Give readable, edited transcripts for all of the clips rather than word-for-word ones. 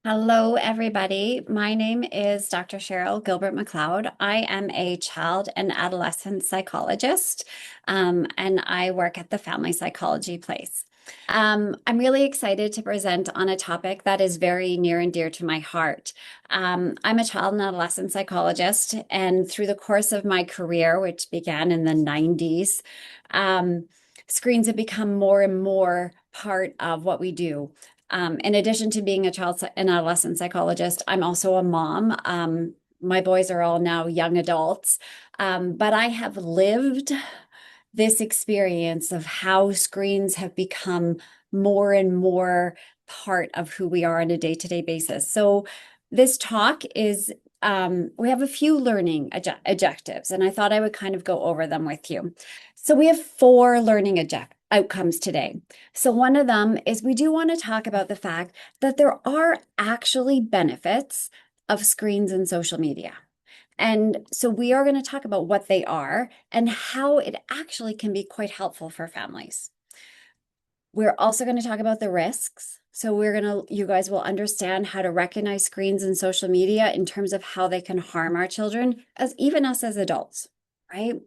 Hello, everybody. My name is Dr. Cheryl Gilbert MacLeod. I am a child and adolescent psychologist, and I work at the Family Psychology Place. I'm really excited to present on a topic that is very near and dear to my heart. I'm a child and adolescent psychologist, and through the course of my career, which began in the 90s, um, screens have become more and more part of what we do. In addition to being a child and adolescent psychologist, I'm also a mom. My boys are all now young adults, but I have lived this experience of how screens have become more and more part of who we are on a day-to-day basis. So this talk is, we have a few learning objectives, and I thought I would kind of go over them with you. So we have four learning outcomes today. So one of them is we do want to talk about the fact that there are actually benefits of screens and social media. And so we are going to talk about what they are and how it actually can be quite helpful for families. We're also going to talk about the risks. So you guys will understand how to recognize screens and social media in terms of how they can harm our children, as even us as adults, right?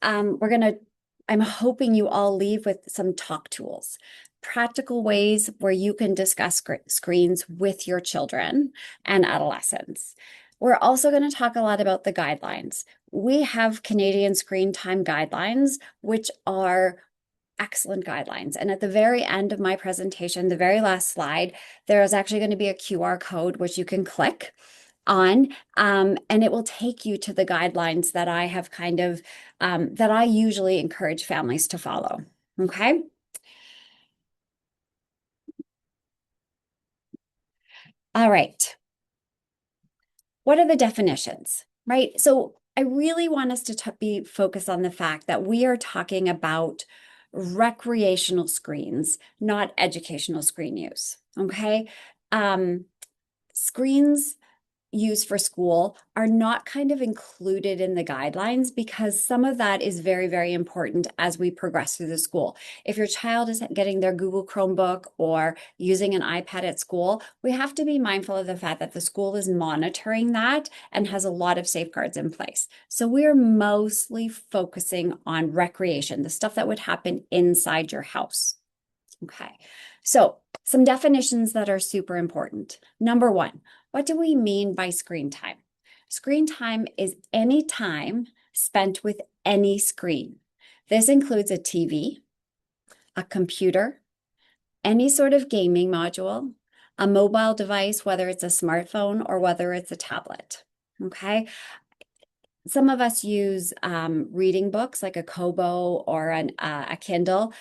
I'm hoping you all leave with some talk tools, practical ways where you can discuss screens with your children and adolescents. We're also going to talk a lot about the guidelines. We have Canadian Screen Time Guidelines, which are excellent guidelines. And at the very end of my presentation, the very last slide, there is actually going to be a QR code which you can click on, and it will take you to the guidelines that I have that I usually encourage families to follow. Okay. All right. What are the definitions, right? So I really want us to be focused on the fact that we are talking about recreational screens, not educational screen use. Okay. Screens used for school are not kind of included in the guidelines because some of that is very, very important as we progress through the school. If your child is getting their Google Chromebook or using an iPad at school, we have to be mindful of the fact that the school is monitoring that and has a lot of safeguards in place. So we're mostly focusing on recreation, the stuff that would happen inside your house. Okay, so some definitions that are super important. Number one, what do we mean by screen time? Screen time is any time spent with any screen. This includes a TV, a computer, any sort of gaming module, a mobile device, whether it's a smartphone or whether it's a tablet. Okay. Some of us use reading books like a Kobo or a Kindle.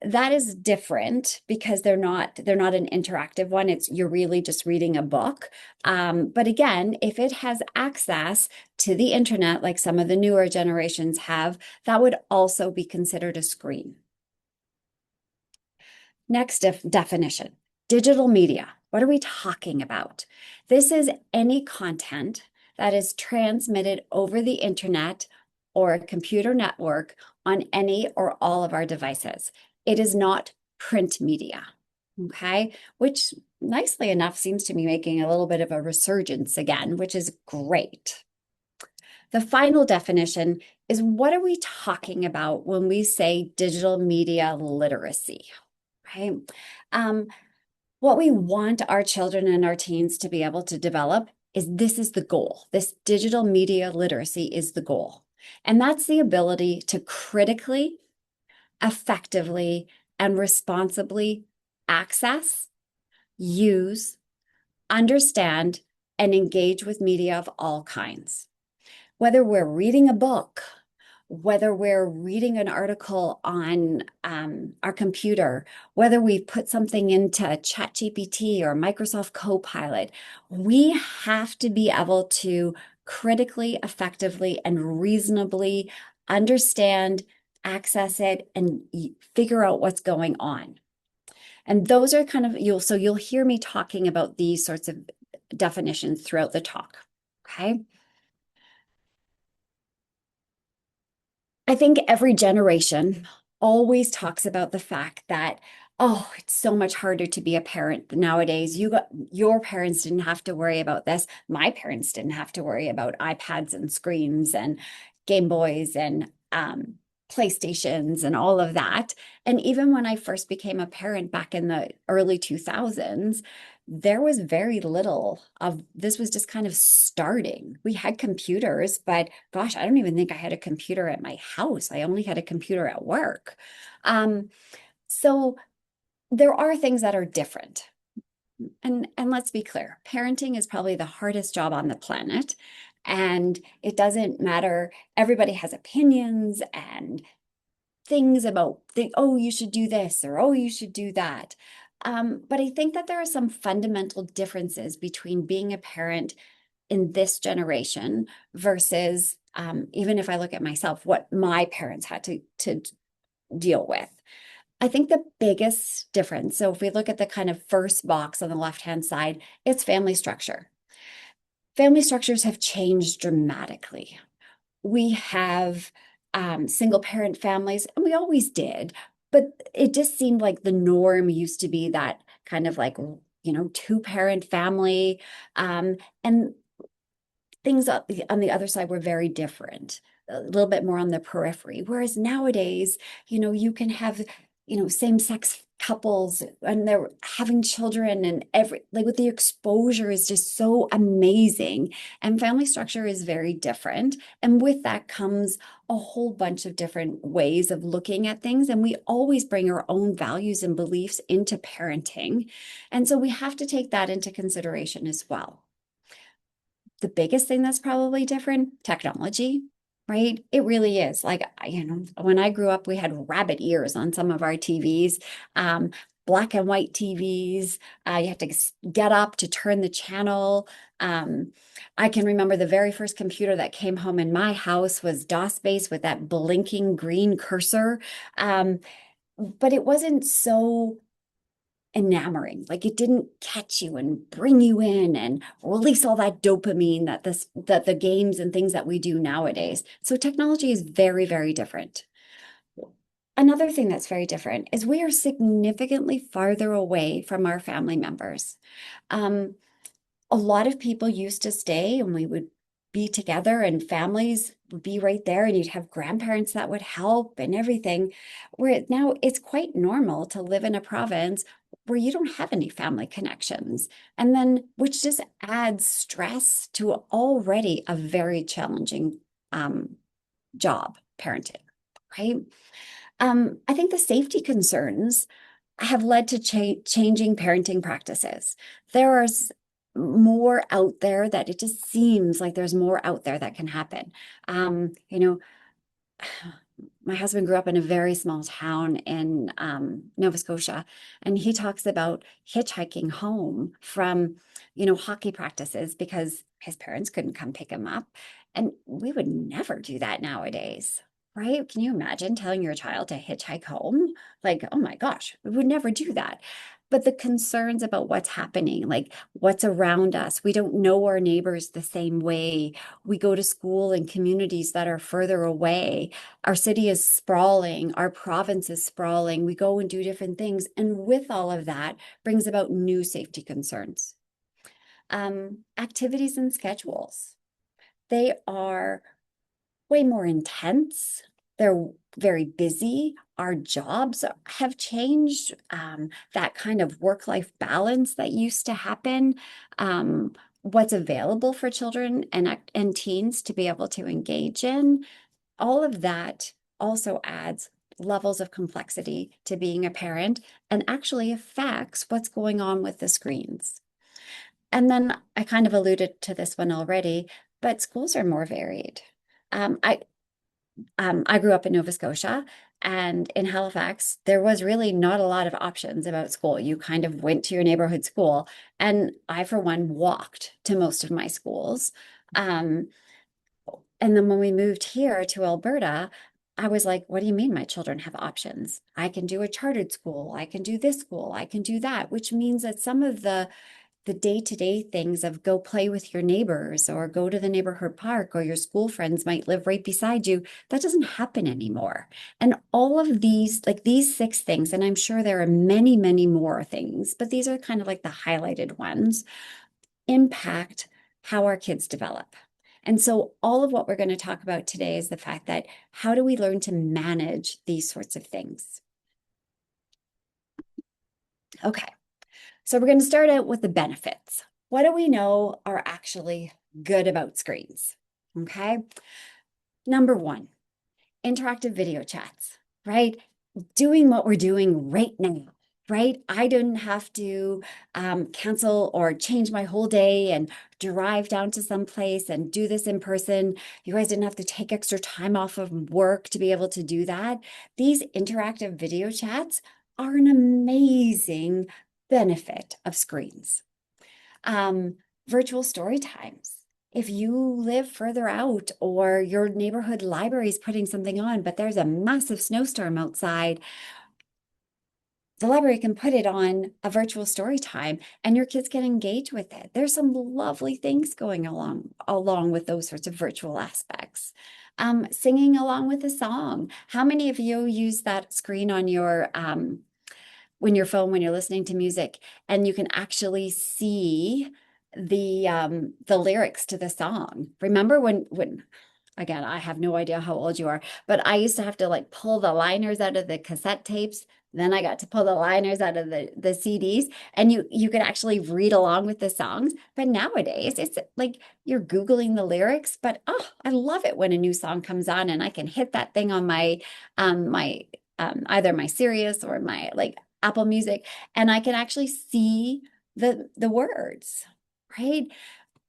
That is different because they're not an interactive one. You're really just reading a book. But again, if it has access to the internet, like some of the newer generations have, that would also be considered a screen. Next definition, digital media. What are we talking about? This is any content that is transmitted over the internet or a computer network on any or all of our devices. It is not print media, okay? Which nicely enough seems to be making a little bit of a resurgence again, which is great. The final definition is what are we talking about when we say digital media literacy? Right? Um, what we want our children and our teens to be able to develop is this is the goal. This digital media literacy is the goal. And that's the ability to critically, effectively, and responsibly access, use, understand, and engage with media of all kinds. Whether we're reading a book, whether we're reading an article on our computer, whether we put something into ChatGPT or Microsoft Copilot, we have to be able to critically, effectively, and reasonably understand, access it, and figure out what's going on. And those are kind of, you'll hear me talking about these sorts of definitions throughout the talk, okay? I think every generation always talks about the fact that Oh, it's so much harder to be a parent nowadays. Your parents didn't have to worry about this. My parents didn't have to worry about iPads and screens and Game Boys and PlayStations and all of that. And even when I first became a parent back in the early 2000s, there was very little of this was just kind of starting. We had computers, but gosh, I don't even think I had a computer at my house. I only had a computer at work. So there are things that are different. And let's be clear, parenting is probably the hardest job on the planet. And it doesn't matter. Everybody has opinions and things about oh, you should do this or oh, you should do that. But I think that there are some fundamental differences between being a parent in this generation versus even if I look at myself, what my parents had to deal with. I think the biggest difference, so if we look at the kind of first box on the left-hand side, it's family structure. Family structures have changed dramatically. We have single parent families, and we always did, but it just seemed like the norm used to be that kind of like, two parent family. And things on the other side were very different, a little bit more on the periphery. Whereas nowadays, you can have, same-sex couples and they're having children and like with the exposure is just so amazing. And family structure is very different. And with that comes a whole bunch of different ways of looking at things. And we always bring our own values and beliefs into parenting. And so we have to take that into consideration as well. The biggest thing that's probably different, technology, right? It really is. Like, when I grew up, we had rabbit ears on some of our TVs, black and white TVs. You have to get up to turn the channel. I can remember the very first computer that came home in my house was DOS-based with that blinking green cursor. But it wasn't so enamoring. Like it didn't catch you and bring you in and release all that dopamine that the games and things that we do nowadays. So technology is very, very different. Another thing that's very different is we are significantly farther away from our family members. Um, a lot of people used to stay and we would be together and families would be right there and you'd have grandparents that would help and everything. Where now it's quite normal to live in a province where you don't have any family connections. And then, which just adds stress to already a very challenging job, parenting, right? I think the safety concerns have led to changing parenting practices. There are more out there that it just seems like there's more out there that can happen. Um, you know, my husband grew up in a very small town in Nova Scotia, and he talks about hitchhiking home from, hockey practices because his parents couldn't come pick him up. And we would never do that nowadays, right? Can you imagine telling your child to hitchhike home? Like, oh my gosh, we would never do that. But the concerns about what's happening, like what's around us, we don't know our neighbors the same way. We go to school in communities that are further away. Our city is sprawling, our province is sprawling. We go and do different things. And with all of that brings about new safety concerns. Activities and schedules. They are way more intense. They're very busy. Our jobs have changed. That kind of work-life balance that used to happen. What's available for children and teens to be able to engage in. All of that also adds levels of complexity to being a parent and actually affects what's going on with the screens. And then I kind of alluded to this one already, but schools are more varied. Um, I I grew up in Nova Scotia, and in Halifax, there was really not a lot of options about school. You kind of went to your neighborhood school, and I, for one, walked to most of my schools. Um, and then when we moved here to Alberta, I was like, what do you mean my children have options? I can do a chartered school, I can do this school, I can do that, which means that some of the the day-to-day things of go play with your neighbors or go to the neighborhood park or your school friends might live right beside you. That doesn't happen anymore. And all of these, like these six things, and I'm sure there are many, many more things, but these are kind of like the highlighted ones, impact how our kids develop. And so all of what we're going to talk about today is the fact that how do we learn to manage these sorts of things? Okay, so we're going to start out with the benefits. What do we know are actually good about screens? Okay, number one, interactive video chats, right? Doing what we're doing right now, right? I didn't have to cancel or change my whole day and drive down to some place and do this in person. You guys didn't have to take extra time off of work to be able to do that. These interactive video chats are an amazing benefit of screens. Um, Virtual story times. If you live further out or your neighborhood library is putting something on, but there's a massive snowstorm outside, the library can put it on a virtual story time and your kids can engage with it. There's some lovely things going along with those sorts of virtual aspects. Singing along with a song. How many of you use that screen on your when your phone when you're listening to music and you can actually see the lyrics to the song? Remember when again, I have no idea how old you are, but I used to have to like pull the liners out of the cassette tapes. Then I got to pull the liners out of the CDs, and you could actually read along with the songs. But nowadays, it's like you're Googling the lyrics. But oh, I love it when a new song comes on and I can hit that thing on my either my Sirius or my like Apple Music, and I can actually see the words, right?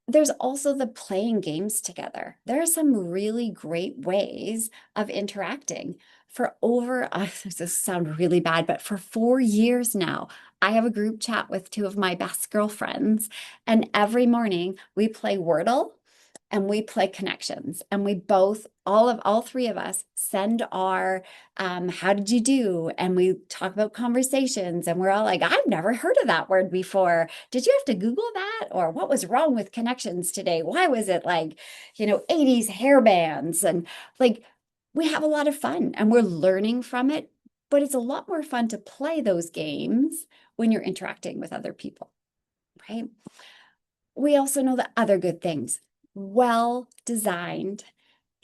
There's also the playing games together. There are some really great ways of interacting. For over, this sounds really bad, but for 4 years now, I have a group chat with two of my best girlfriends, and every morning we play Wordle and we play connections, and we both all three of us send our how did you do, and we talk about conversations, and we're all like, I've never heard of that word before. Did you have to Google that? Or what was wrong with connections today? Why was it like 80s hair bands? And like we have a lot of fun and we're learning from it, but it's a lot more fun to play those games when you're interacting with other people, right? We also know the other good things: well-designed,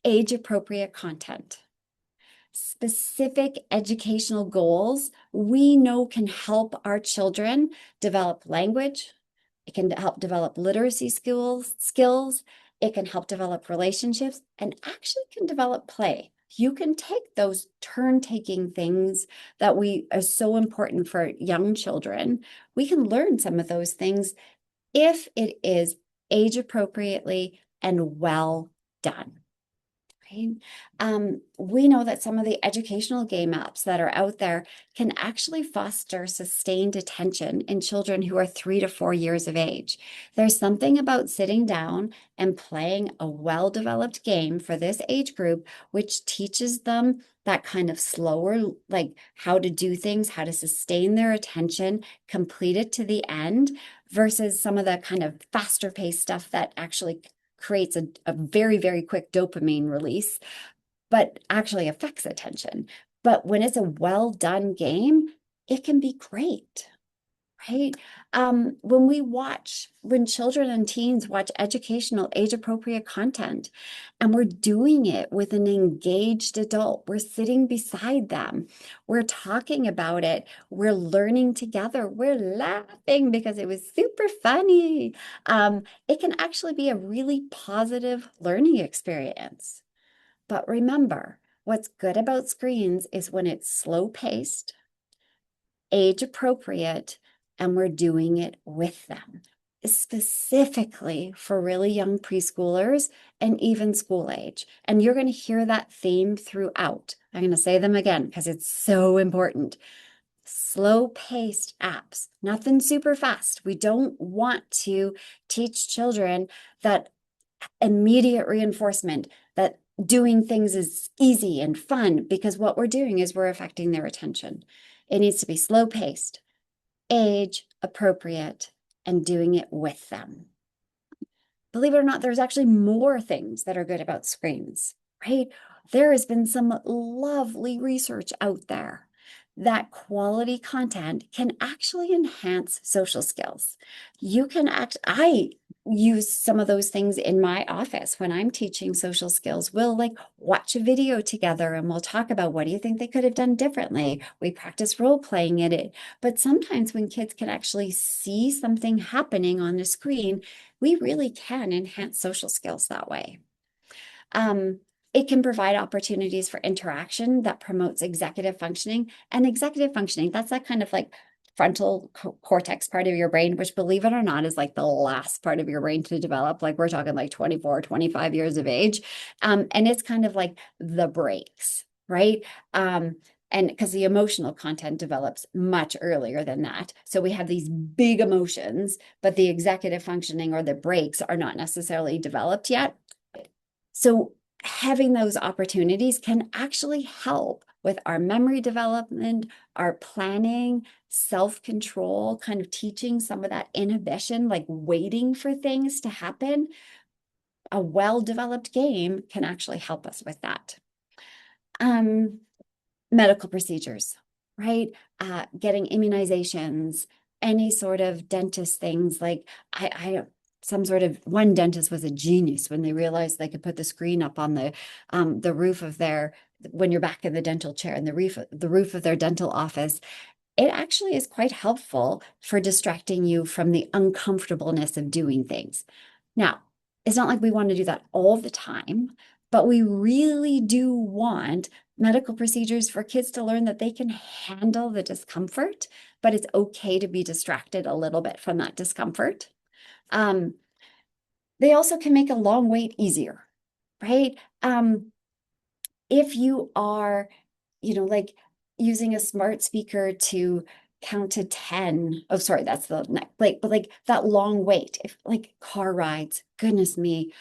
age-appropriate content. Specific educational goals we know can help our children develop language. It can help develop literacy skills. It can help develop relationships and actually can develop play. You can take those turn-taking things that we are so important for young children. We can learn some of those things if it is age appropriately and well done. Right? We know that some of the educational game apps that are out there can actually foster sustained attention in children who are 3 to 4 years of age. There's something about sitting down and playing a well-developed game for this age group, which teaches them that kind of slower, like how to do things, how to sustain their attention, complete it to the end, versus some of the kind of faster paced stuff that actually creates a very, very quick dopamine release, but actually affects attention. But when it's a well done game, it can be great, right? When children and teens watch educational, age appropriate content, and we're doing it with an engaged adult, we're sitting beside them, we're talking about it, we're learning together, we're laughing because it was super funny. It can actually be a really positive learning experience. But remember, what's good about screens is when it's slow paced, age appropriate, and we're doing it with them, specifically for really young preschoolers and even school age. And you're going to hear that theme throughout. I'm going to say them again because it's so important. Slow paced apps, nothing super fast. We don't want to teach children that immediate reinforcement, that doing things is easy and fun, because what we're doing is we're affecting their attention. It needs to be slow paced, age appropriate, and doing it with them. Believe it or not, there's actually more things that are good about screens, right? There has been some lovely research out there that quality content can actually enhance social skills. I use some of those things in my office when I'm teaching social skills. We'll like watch a video together and we'll talk about what do you think they could have done differently. We practice role playing it. But sometimes when kids can actually see something happening on the screen, we really can enhance social skills that way. Um, it can provide opportunities for interaction that promotes executive functioning. And executive functioning, that's that kind of like frontal cortex part of your brain, which believe it or not is like the last part of your brain to develop. Like we're talking like 24, 25 years of age. And it's kind of like the brakes, right? And because the emotional content develops much earlier than that. So we have these big emotions, but the executive functioning or the brakes are not necessarily developed yet. So having those opportunities can actually help with our memory development, our planning, self-control, kind of teaching some of that inhibition, like waiting for things to happen. A well-developed game can actually help us with that. Medical procedures, right? Getting immunizations, any sort of dentist things. Like some sort of one dentist was a genius when they realized they could put the screen up on the roof of their when you're back in the dental chair and the roof of their dental office. It actually is quite helpful for distracting you from the uncomfortableness of doing things. Now, it's not like we want to do that all the time, but we really do want medical procedures for kids to learn that they can handle the discomfort, but it's okay to be distracted a little bit from that discomfort. Um, they also can make a long wait easier, right? If you are, like using a smart speaker to count to 10. Oh, sorry, that's the next, but like that long wait, if like car rides, goodness me,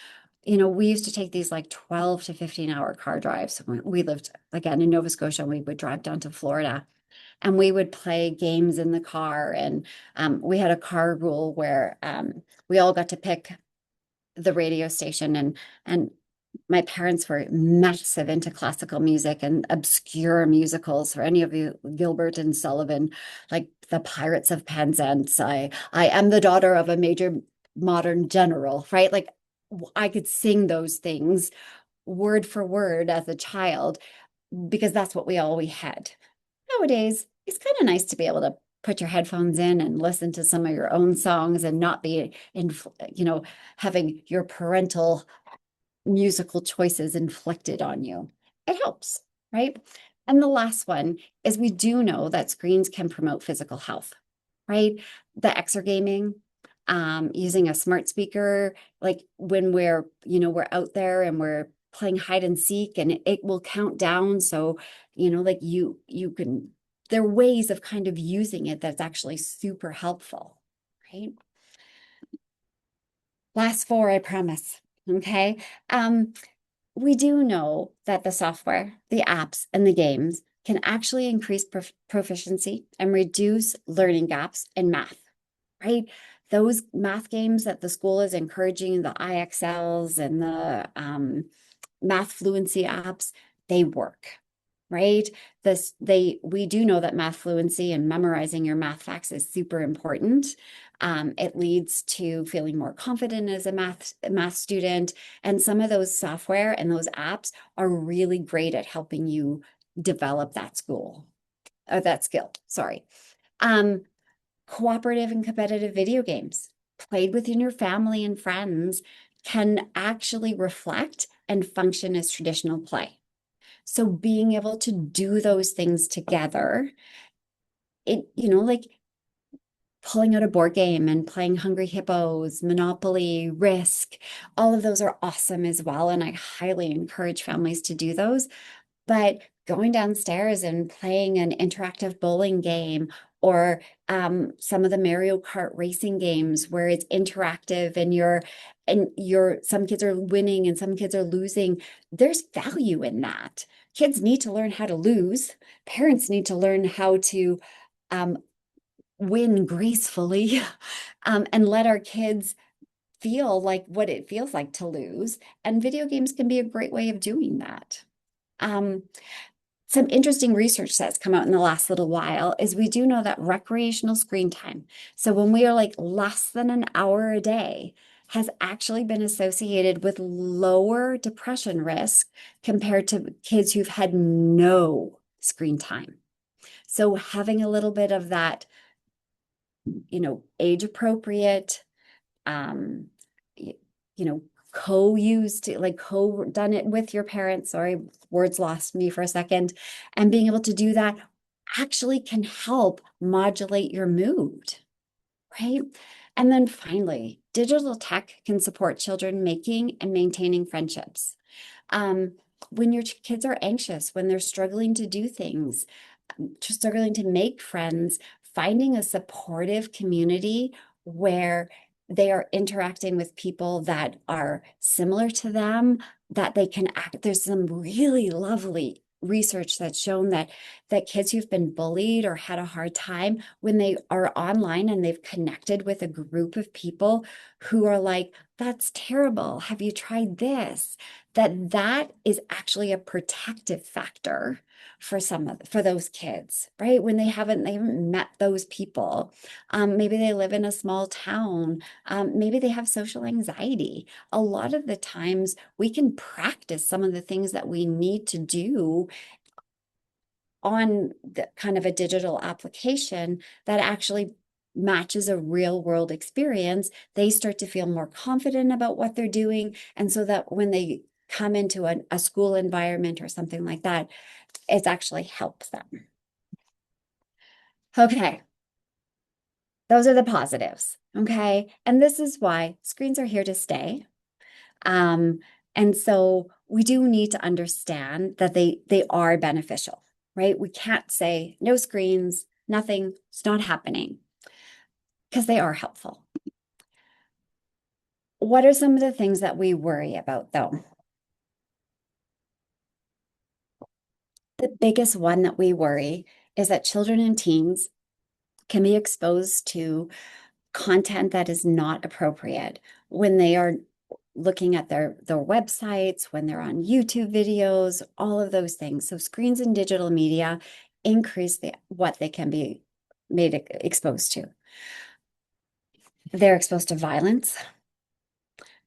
we used to take these like 12 to 15-hour car drives. We lived again in Nova Scotia and we would drive down to Florida and we would play games in the car. And we had a car rule where we all got to pick the radio station and my parents were massive into classical music and obscure musicals. For any of you, Gilbert and Sullivan, like the Pirates of Penzance. I am the daughter of a major modern general, right? Like I could sing those things word for word as a child because that's what we had. Nowadays, it's kind of nice to be able to put your headphones in and listen to some of your own songs and not be in, having your parental musical choices inflicted on you. It helps, right? And the last one is we do know that screens can promote physical health, right? The exergaming, using a smart speaker, like when we're out there and we're playing hide and seek and it will count down. So, like you can, there are ways of kind of using it that's actually super helpful, right? Last four, I promise. Okay. We do know that the software, the apps, and the games can actually increase proficiency and reduce learning gaps in math, right? Those math games that the school is encouraging, the IXLs and the math fluency apps, they work, right? We do know that math fluency and memorizing your math facts is super important. It leads to feeling more confident as a math student. And some of those software and those apps are really great at helping you develop that skill. Sorry. Cooperative and competitive video games played within your family and friends can actually reflect and function as traditional play. So being able to do those things together, like pulling out a board game and playing Hungry Hippos, Monopoly, Risk, all of those are awesome as well. And I highly encourage families to do those. But going downstairs and playing an interactive bowling game or some of the Mario Kart racing games where it's interactive and some kids are winning and some kids are losing. There's value in that. Kids need to learn how to lose. Parents need to learn how to um, win gracefully, and let our kids feel like what it feels like to lose. And video games can be a great way of doing that. Um, some interesting research that's come out in the last little while is we do know that recreational screen time, so when we are like less than an hour a day, has actually been associated with lower depression risk compared to kids who've had no screen time. So having a little bit of that, age appropriate, um, you know, co-used, like co-done it with your parents. Sorry, words lost me for a second. And being able to do that actually can help modulate your mood, right? And then finally, digital tech can support children making and maintaining friendships. Um, when your kids are anxious, when they're struggling to do things, struggling to make friends, finding a supportive community where they are interacting with people that are similar to them, that they can act. There's some really lovely research that's shown that kids who've been bullied or had a hard time, when they are online and they've connected with a group of people who are like, that's terrible, have you tried this, that is actually a protective factor for those kids, right? When they haven't met those people. Maybe they live in a small town. Maybe they have social anxiety. A lot of the times we can practice some of the things that we need to do on the kind of a digital application that actually matches a real world experience. They start to feel more confident about what they're doing. And so that when they come into a school environment or something like that, it actually helps them. Okay, those are the positives. Okay, and this is why screens are here to stay. Um, and so we do need to understand that they are beneficial, right? We can't say no screens, nothing, it's not happening, because they are helpful. What are some of the things that we worry about, though? The biggest one that we worry is that children and teens can be exposed to content that is not appropriate when they are looking at their websites, when they're on YouTube videos, all of those things. So screens and digital media increase what they can be made exposed to. They're exposed to violence,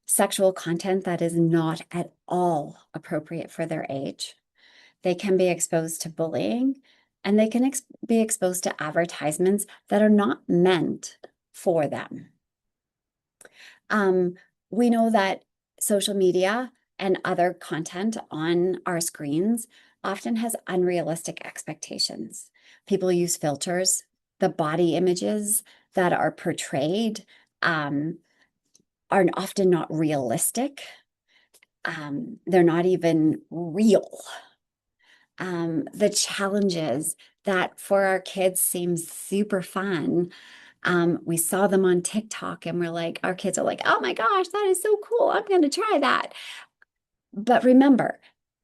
sexual content that is not at all appropriate for their age. They can be exposed to bullying, and they can be exposed to advertisements that are not meant for them. We know that social media and other content on our screens often has unrealistic expectations. People use filters. The body images that are portrayed are often not realistic. They're not even real. The challenges that for our kids seem super fun. We saw them on TikTok and we're like, our kids are like, oh my gosh, that is so cool. I'm going to try that. But remember,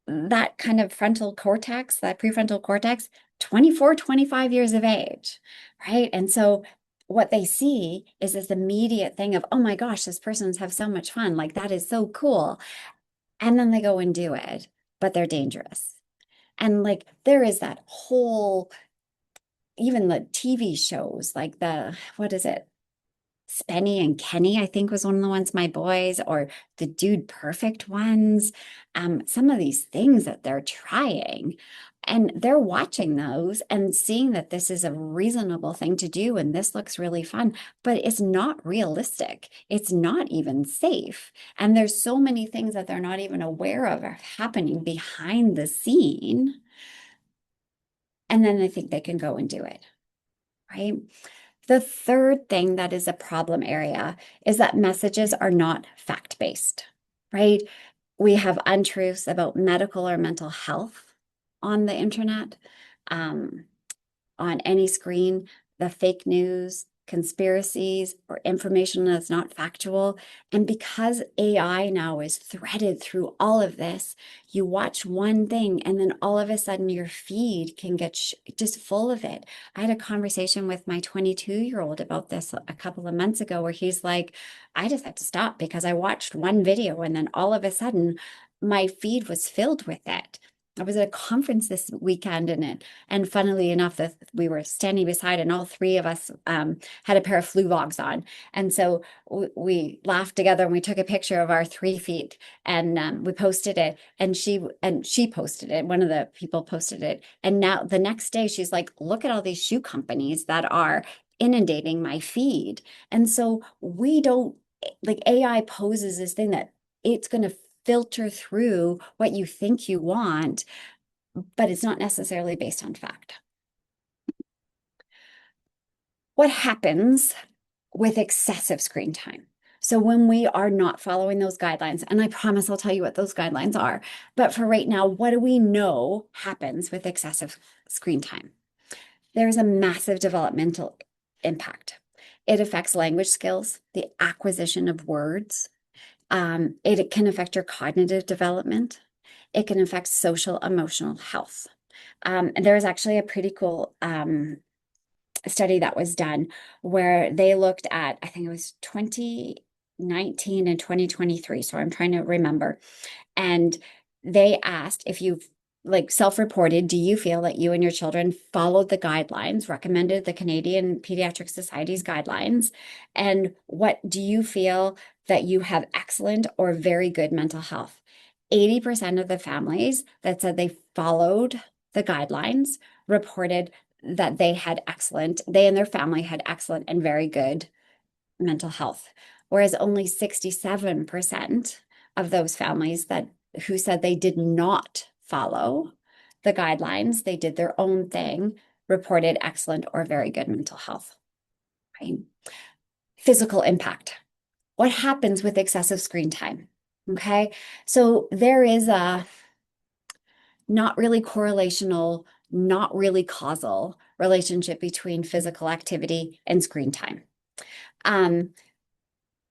that kind of frontal cortex, that prefrontal cortex, 24, 25 years of age, right? And so what they see is this immediate thing of, oh my gosh, this person's have so much fun. Like that is so cool. And then they go and do it, but they're dangerous. And like there is that whole, even the TV shows, like what is it? Spenny and Kenny, I think was one of the ones my boys, or the Dude Perfect ones. Some of these things that they're trying, and they're watching those and seeing that this is a reasonable thing to do and this looks really fun, but it's not realistic. It's not even safe. And there's so many things that they're not even aware of are happening behind the scene. And then they think they can go and do it, right? The third thing that is a problem area is that messages are not fact-based, right? We have untruths about medical or mental health on the internet, on any screen, the fake news, conspiracies, or information that's not factual. And because AI now is threaded through all of this, you watch one thing and then all of a sudden your feed can get just full of it. I had a conversation with my 22-year-old about this a couple of months ago where he's like, I just had to stop because I watched one video and then all of a sudden my feed was filled with it. I was at a conference this weekend and funnily enough, that we were standing beside, and all three of us had a pair of flu logs on, and so we laughed together and we took a picture of our 3 feet and we posted it, and she posted it. One of the people posted it, and now the next day she's like, "Look at all these shoe companies that are inundating my feed," and so we don't like AI poses this thing that it's going to filter through what you think you want, but it's not necessarily based on fact. What happens with excessive screen time? So when we are not following those guidelines, and I promise I'll tell you what those guidelines are, but for right now, what do we know happens with excessive screen time? There's a massive developmental impact. It affects language skills, the acquisition of words. It can affect your cognitive development. It can affect social emotional health. And there was actually a pretty cool study that was done where they looked at, I think it was 2019 and 2023. So I'm trying to remember. And they asked if you've like self-reported, do you feel that you and your children followed the guidelines recommended, the Canadian Pediatric Society's guidelines? And what do you feel that you have excellent or very good mental health? 80% of the families that said they followed the guidelines reported that they and their family had excellent and very good mental health, whereas only 67% of those families who said they did not follow the guidelines, they did their own thing, reported excellent or very good mental health. Right? Physical impact. What happens with excessive screen time? Okay, so there is a not really correlational, not really causal relationship between physical activity and screen time.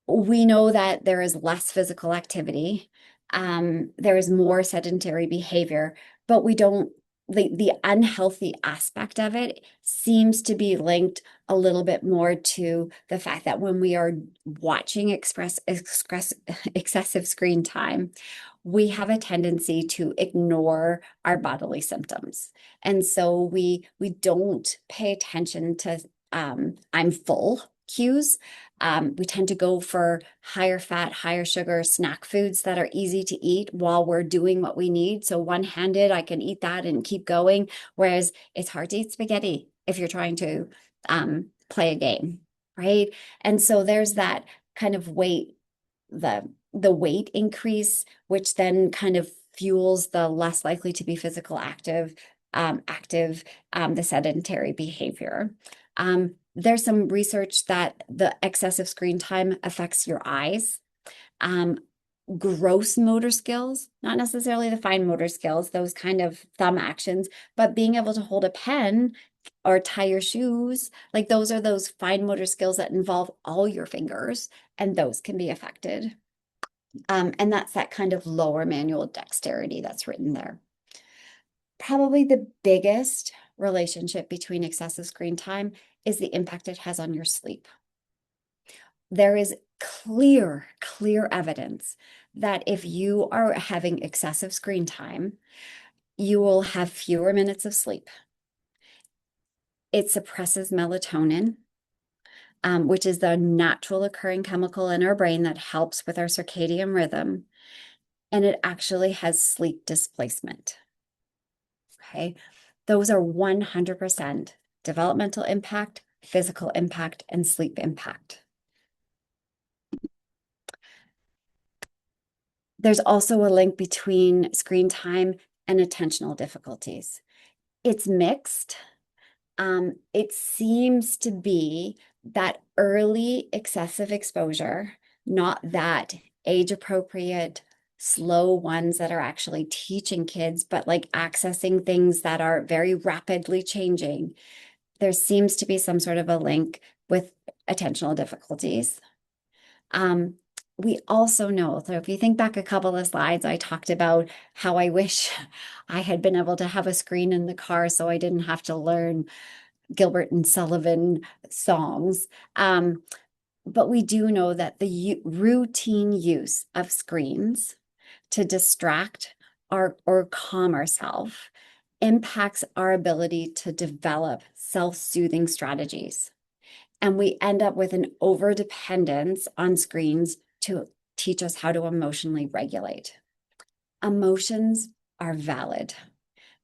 We know that there is less physical activity. There is more sedentary behavior, but we don't, the unhealthy aspect of it seems to be linked a little bit more to the fact that when we are watching excessive screen time, we have a tendency to ignore our bodily symptoms. And so we don't pay attention to I'm full cues. We tend to go for higher fat, higher sugar snack foods that are easy to eat while we're doing what we need. So one-handed, I can eat that and keep going. Whereas it's hard to eat spaghetti if you're trying to play a game, right? And so there's that kind of the weight increase, which then kind of fuels the less likely to be physical active, the sedentary behavior. There's some research that the excessive screen time affects your eyes, gross motor skills, not necessarily the fine motor skills, those kind of thumb actions, but being able to hold a pen or tie your shoes, like those are those fine motor skills that involve all your fingers, and those can be affected. And that's that kind of lower manual dexterity that's written there. Probably the biggest relationship between excessive screen time is the impact it has on your sleep. There is clear evidence that if you are having excessive screen time, you will have fewer minutes of sleep. It suppresses melatonin, which is the natural occurring chemical in our brain that helps with our circadian rhythm, and it actually has sleep displacement. Okay, those are 100% developmental impact, physical impact, and sleep impact. There's also a link between screen time and attentional difficulties. It's mixed. It seems to be that early excessive exposure, not that age-appropriate, slow ones that are actually teaching kids, but like accessing things that are very rapidly changing. There seems to be some sort of a link with attentional difficulties. Um, we also know, so if you think back a couple of slides, I talked about how I wish I had been able to have a screen in the car so I didn't have to learn Gilbert and Sullivan songs. But we do know that the routine use of screens to distract or calm ourselves impacts our ability to develop self-soothing strategies. And we end up with an overdependence on screens to teach us how to emotionally regulate. Emotions are valid.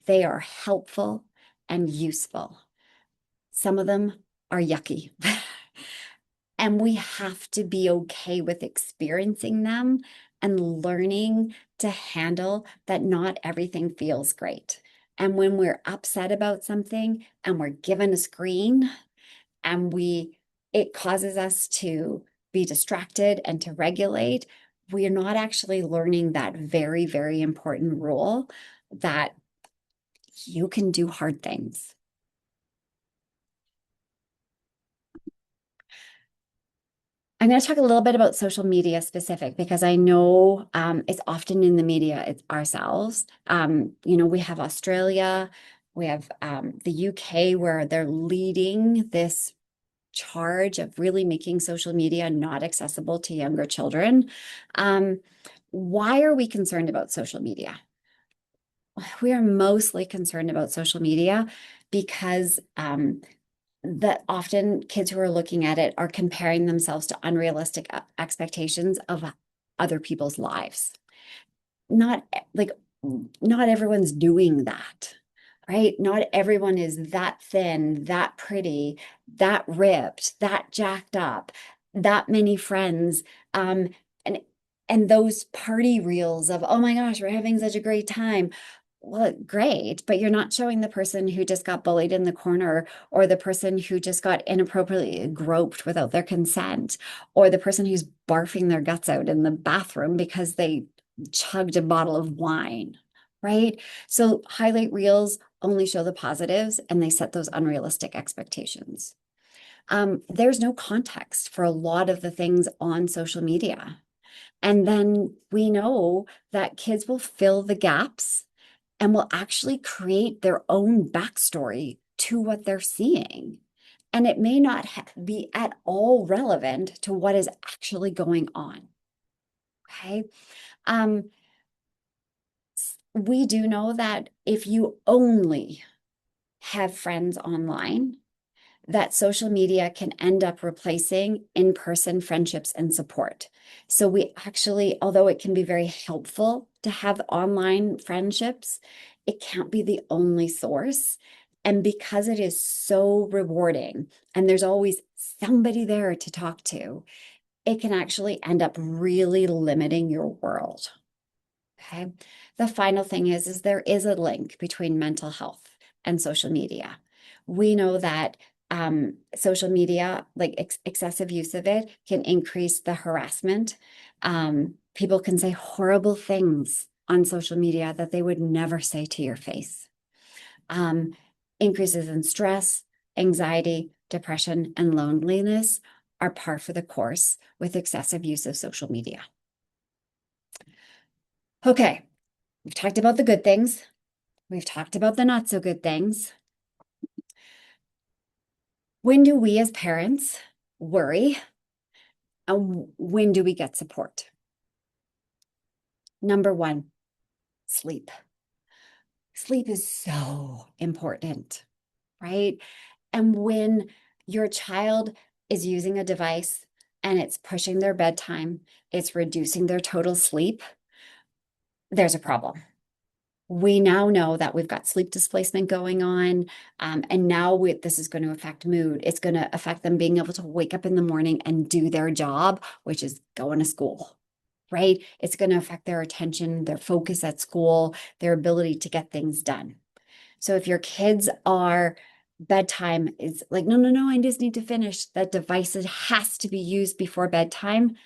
They are helpful and useful. Some of them are yucky. And we have to be okay with experiencing them and learning to handle that not everything feels great. And when we're upset about something and we're given a screen and it causes us to be distracted and to regulate, we are not actually learning that very, very important rule that you can do hard things. I'm going to talk a little bit about social media specific because I know it's often in the media it's ourselves. We have Australia, we have the UK where they're leading this charge of really making social media not accessible to younger children. Why are we concerned about social media? We are mostly concerned about social media because that often kids who are looking at it are comparing themselves to unrealistic expectations of other people's lives. Not like not everyone's doing that, right? Not everyone is that thin, that pretty, that ripped, that jacked up, that many friends. And those party reels of, oh my gosh, we're having such a great time. Well, great, but you're not showing the person who just got bullied in the corner, or the person who just got inappropriately groped without their consent, or the person who's barfing their guts out in the bathroom because they chugged a bottle of wine, right? So highlight reels only show the positives and they set those unrealistic expectations. There's no context for a lot of the things on social media. And then we know that kids will fill the gaps and will actually create their own backstory to what they're seeing. And it may not be at all relevant to what is actually going on. Okay. We do know that if you only have friends online, that social media can end up replacing in-person friendships and support. So we actually, although it can be very helpful to have online friendships, it can't be the only source. And because it is so rewarding and there's always somebody there to talk to, it can actually end up really limiting your world. Okay. The final thing is there is a link between mental health and social media. We know that social media, like excessive use of it, can increase the harassment. People can say horrible things on social media that they would never say to your face. Increases in stress, anxiety, depression, and loneliness are par for the course with excessive use of social media. Okay, we've talked about the good things. We've talked about the not so good things. When do we as parents worry? And when do we get support? Number one, sleep. Sleep is so important, right? And when your child is using a device and it's pushing their bedtime, it's reducing their total sleep, there's a problem. We now know that we've got sleep displacement going on. And now this is going to affect mood. It's going to affect them being able to wake up in the morning and do their job, which is going to school, right? It's going to affect their attention, their focus at school, their ability to get things done. So if your kids are bedtime is like, no, no, no, I just need to finish. That device has to be used before bedtime.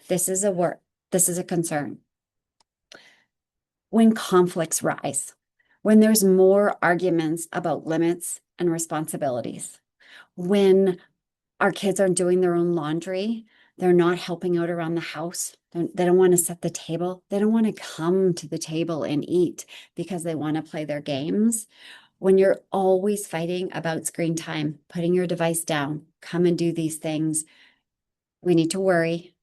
This is a concern. When conflicts rise, when there's more arguments about limits and responsibilities, when Our kids aren't doing their own laundry. They're not helping out around the house. They don't want to set the table. They don't want to come to the table and eat because they want to play their games. When you're always fighting about screen time, putting your device down, come and do these things, we need to worry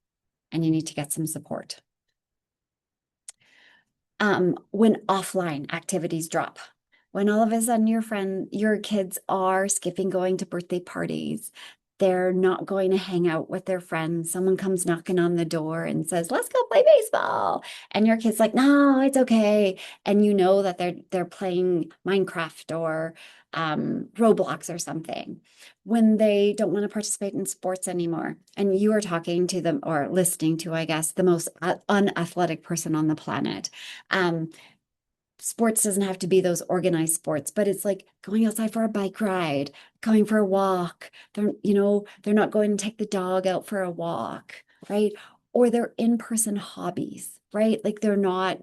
and you need to get some support. When offline activities drop, when all of a sudden your kids are skipping going to birthday parties, they're not going to hang out with their friends. Someone comes knocking on the door and says, "Let's go play baseball." And your kid's like, "No, it's okay." And you know that they're playing Minecraft or Roblox or something. When they don't want to participate in sports anymore, and you are talking to them or listening to, I guess, the most unathletic person on the planet. Um, Sports doesn't have to be those organized sports, but it's like going outside for a bike ride, going for a walk. They're not going to take the dog out for a walk, right? Or they're in-person hobbies, right? Like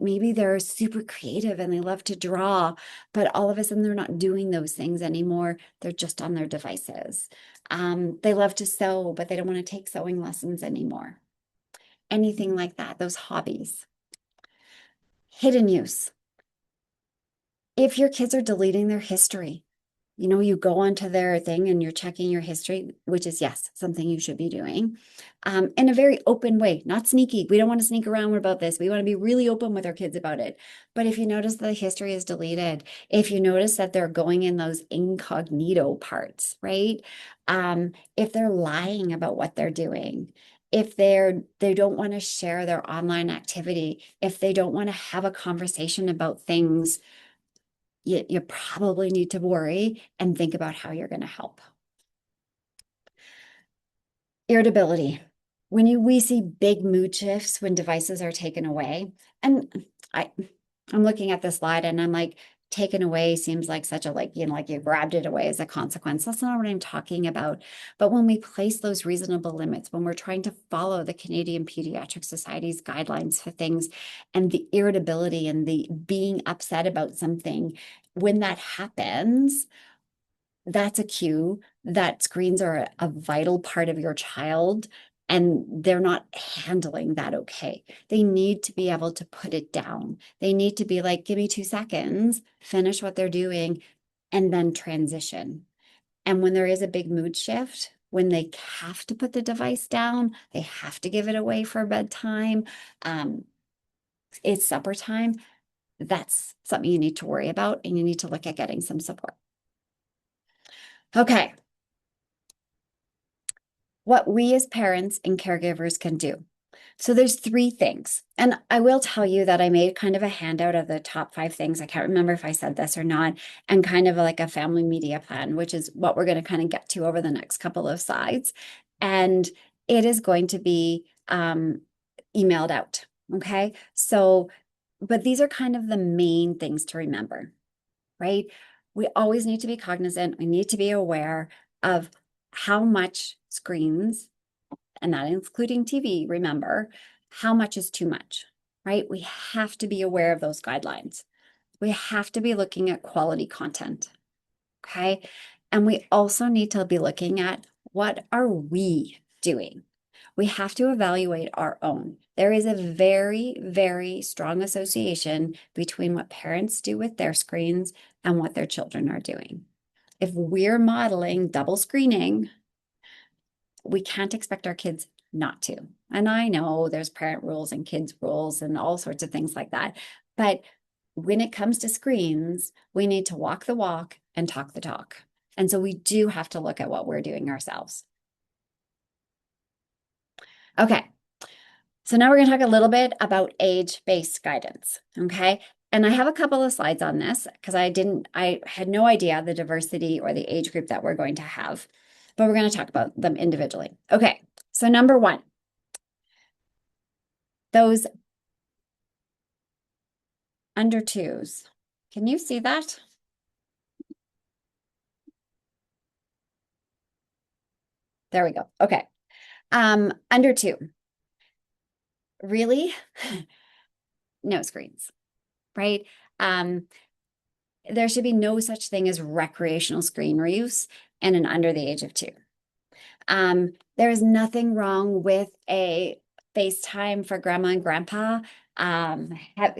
maybe they're super creative and they love to draw, but all of a sudden they're not doing those things anymore. They're just on their devices. They love to sew, but they don't want to take sewing lessons anymore. Anything like that, those hobbies. Hidden use. If your kids are deleting their history, you go onto their thing and you're checking your history, which is, yes, something you should be doing, in a very open way, not sneaky. We don't want to sneak around about this. We want to be really open with our kids about it. But if you notice the history is deleted, if you notice that they're going in those incognito parts, right? If they're lying about what they're doing, if they don't want to share their online activity, if they don't want to have a conversation about things, you probably need to worry and think about how you're going to help. Irritability. We see big mood shifts when devices are taken away. And I'm looking at this slide and I'm like, taken away seems like such a like you grabbed it away as a consequence. That's not what I'm talking about. But when we place those reasonable limits, when we're trying to follow the Canadian Pediatric Society's guidelines for things, and the irritability and the being upset about something, when that happens, that's a cue that screens are a vital part of your child and they're not handling that okay. They need to be able to put it down. They need to be like, give me 2 seconds, finish what they're doing, and then transition. And when there is a big mood shift, when they have to put the device down, they have to give it away for bedtime, it's supper time, that's something you need to worry about and you need to look at getting some support. Okay. What we as parents and caregivers can do. So there's 3 things. And I will tell you that I made kind of a handout of the top 5 things. I can't remember if I said this or not, and kind of like a family media plan, which is what we're going to kind of get to over the next couple of slides. And it is going to be emailed out. Okay. So, but these are kind of the main things to remember, right? We always need to be cognizant. We need to be aware of how much screens, and that including TV, remember, how much is too much, right? We have to be aware of those guidelines. We have to be looking at quality content, okay? And we also need to be looking at what are we doing? We have to evaluate our own. There is a very, very strong association between what parents do with their screens and what their children are doing. If we're modeling double screening, we can't expect our kids not to. And I know there's parent rules and kids rules and all sorts of things like that. But when it comes to screens, we need to walk the walk and talk the talk. And so we do have to look at what we're doing ourselves. Okay. So now we're going to talk a little bit about age-based guidance. Okay. And I have a couple of slides on this because I had no idea the diversity or the age group that we're going to have, but we're going to talk about them individually. Okay. So number 1, those under 2s. Can you see that? There we go. Okay. Under 2. Really? No screens, right? There should be no such thing as recreational screen use in and under the age of 2. There is nothing wrong with a FaceTime for grandma and grandpa,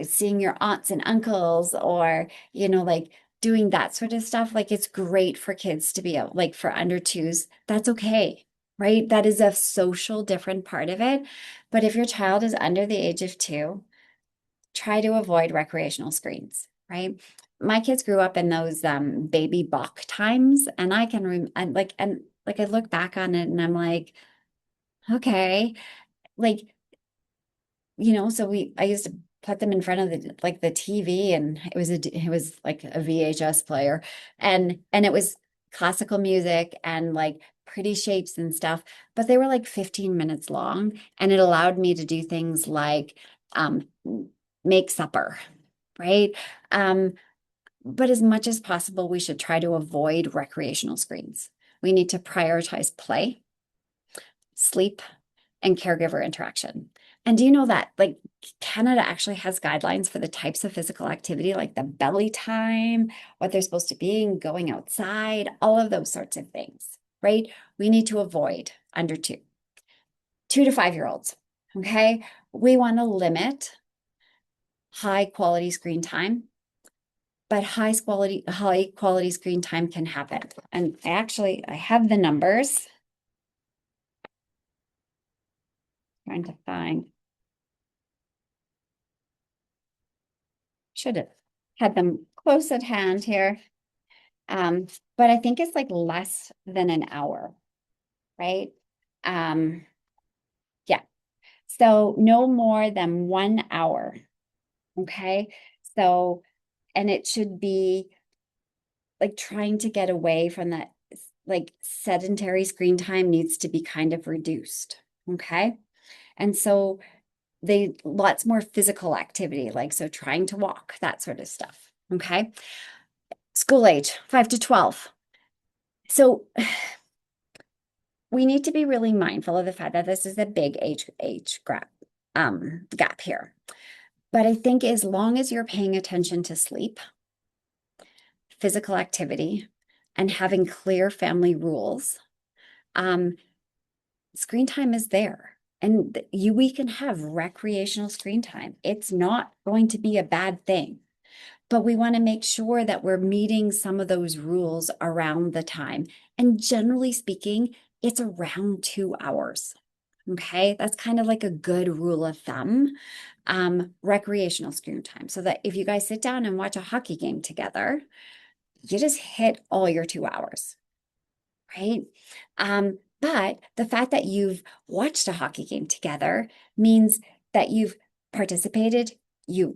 seeing your aunts and uncles, or, like doing that sort of stuff. Like it's great for kids to be able, like for under twos, that's okay, right? That is a social different part of it. But if your child is under the age of two, try to avoid recreational screens, right? My kids grew up in those baby balk times, and I can and I look back on it and I'm like, okay, like, so I used to put them in front of the TV, and it was like a VHS player, and it was classical music and like pretty shapes and stuff, but they were like 15 minutes long, and it allowed me to do things like um make supper, right? Um, but as much as possible, we should try to avoid recreational screens. We need to prioritize play, sleep, and caregiver interaction. And do you know that like Canada actually has guidelines for the types of physical activity, like the belly time, what they're supposed to be, and going outside, all of those sorts of things, right? We need to avoid under 2 to 5 year olds. Okay. We want to limit high quality screen time, but high quality screen time can happen. And I have the numbers. Trying to find, should have had them close at hand here. But I think it's like less than an hour, right? Um, yeah. So no more than 1 hour. Okay. So, and it should be like trying to get away from that, like sedentary screen time needs to be kind of reduced. Okay. And so they lots more physical activity, like so trying to walk, that sort of stuff. Okay. School age, 5 to 12. So we need to be really mindful of the fact that this is a big age gap here. But I think as long as you're paying attention to sleep, physical activity, and having clear family rules, um, screen time is there. And we can have recreational screen time. It's not going to be a bad thing, but we want to make sure that we're meeting some of those rules around the time. And generally speaking, it's around 2 hours. Okay, that's kind of like a good rule of thumb. Recreational screen time. So that if you guys sit down and watch a hockey game together, you just hit all your 2 hours, right? But the fact that you've watched a hockey game together means that you've participated, you're